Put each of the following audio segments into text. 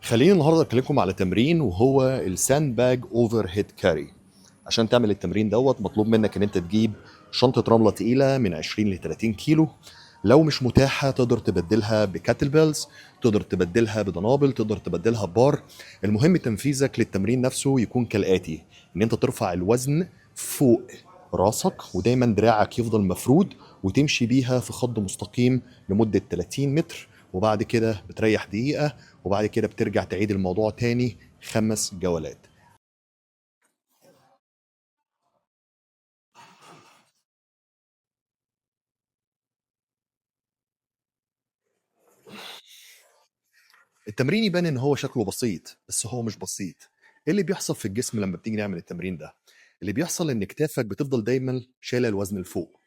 خليني النهارده اكلمكم على تمرين وهو الساند باج اوفر هيد كاري. عشان تعمل التمرين دوت مطلوب منك ان انت تجيب شنطه رمله تقيله من 20 ل 30 كيلو. لو مش متاحه تقدر تبدلها بكاتل بيلز، تقدر تبدلها بدنابل، تقدر تبدلها ببار. المهم تنفيذك للتمرين نفسه يكون كالاتي: ان انت ترفع الوزن فوق راسك ودايما دراعك يفضل مفرود، وتمشي بيها في خط مستقيم لمدة 30 متر، وبعد كده بتريح دقيقة، وبعد كده بترجع تعيد الموضوع تاني 5 جولات. التمرين يبان ان هو شكله بسيط بس هو مش بسيط. ايه اللي بيحصل في الجسم لما بتيجي نعمل التمرين ده؟ اللي بيحصل ان كتافك بتفضل دايما شايله الوزن لفوق،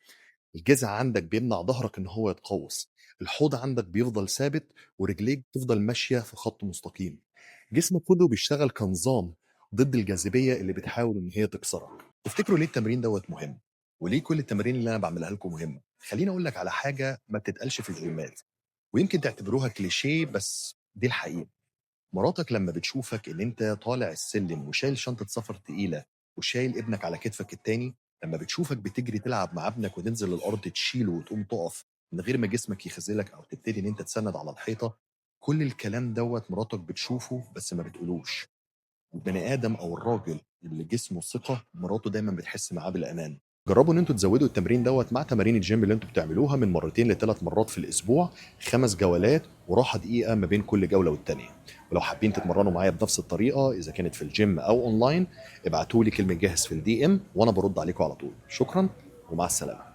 الجذع عندك بيمنع ظهرك ان هو يتقوس، الحوض عندك بيفضل ثابت، ورجليك بتفضل ماشيه في خط مستقيم. جسمك كله بيشتغل كنظام ضد الجاذبيه اللي بتحاول ان هي تكسرك. تفتكروا ليه التمرين دوت مهم؟ وليه كل التمارين اللي انا بعملها لكم مهمه؟ خليني اقول لك على حاجه ما بتتقالش في الجيمات، ويمكن تعتبروها كليشيه بس دي الحقيقه. مراتك لما بتشوفك ان انت طالع السلم وشايل شنطة سفر تقيلة وشايل ابنك على كتفك التاني، لما بتشوفك بتجري تلعب مع ابنك وتنزل الارض تشيله وتقوم تقف من غير ما جسمك يخذلك او تبتدي ان انت تسند على الحيطة، كل الكلام دوت مراتك بتشوفه بس ما بتقولوش. البني ادم او الراجل اللي جسمه ثقة مراته دايما بتحس معاه بالامان. جربوا ان انتوا تزودوا التمرين دوت مع تمارين الجيم اللي انتوا بتعملوها من مرتين لثلاث مرات في الاسبوع، 5 جولات وراحه دقيقه ما بين كل جوله والتانيه. ولو حابين تتمرنوا معايا بنفس الطريقه اذا كانت في الجيم او اونلاين، ابعتوا لي كلمه جاهز في الدي ام وانا برد عليكم على طول. شكرا ومع السلامه.